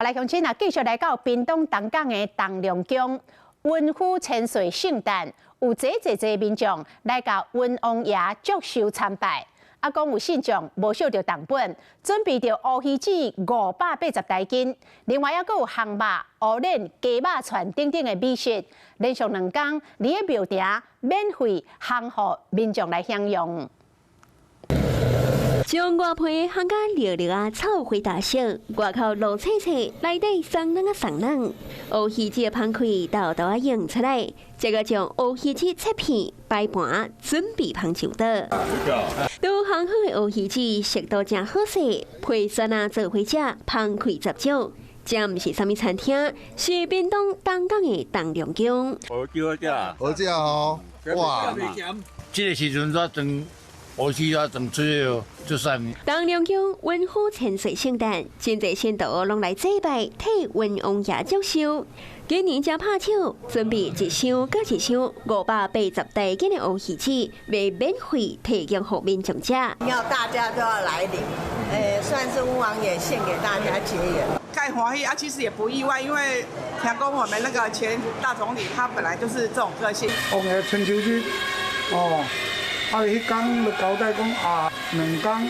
来，乡亲啊，继续来到屏东东港的东龙宫，文府千岁圣诞，有济民众来到文王爷祝寿参拜。啊，讲有信众无收到账本，准备着乌鱼子580台斤，另外还佫有烘肉、乌卵、鸡肉串等等的美食，连续2天，伫个庙埕免费烘予民众来享用。 将外皮烘甲绿绿啊，草花大色，外口绿青青，内底松软啊松软。乌鱼子剖开，豆豆啊用出来，再个将乌鱼子切片摆盘，准备烹上桌。都烘好的乌鱼子食到正好势，配酸啊做伙食，烹开十足。这毋是啥物餐厅，是屏东东港的东龙宫。好食哦！哇，这个时阵才装。 乌鱼啊，装出哦，就算。东龙宫文府千岁圣诞，真侪信徒拢来祭拜，替文王爷祝寿。今年才拍手，准备一箱搁一箱580台斤的乌鱼子，要免费提供给民众吃。要大家都要来领，算是文王爷献给大家结缘。盖欢喜啊，其实也不意外，因为听讲我们那个前大总理他本来就是这种个性。王爷春秋日，哦。 啊！迄天就交代讲啊，2天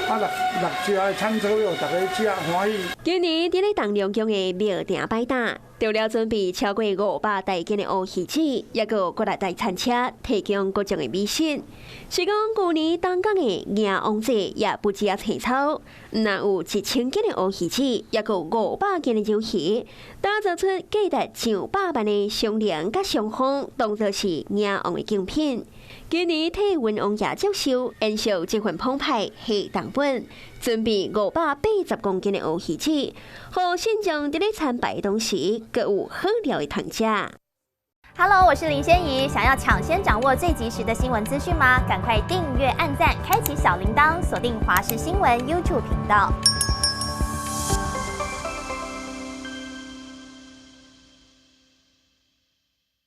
六只的产草药，大家食欢喜。今年伫咧东龙宫的庙埕摆搭，除了准备超过500台斤的乌鱼子，也有过来台餐车提供各种的美食。是讲旧年东港的迎王节也不止啊青草，那有1000斤的乌鱼子，也有500斤的鱿鱼，打造出价值上百万的双粮甲双风，当作是迎王的奖品。 今年替文王爷祝寿，延续这份澎湃下档本，准备580公斤的乌鱼子，和信众伫咧参拜当时，各有好料的糖吃。Hello， 我是林仙怡，想要抢先掌握最及时的新闻资讯吗？赶快订阅、按赞、开启小铃铛，锁定华视新闻 YouTube 频道。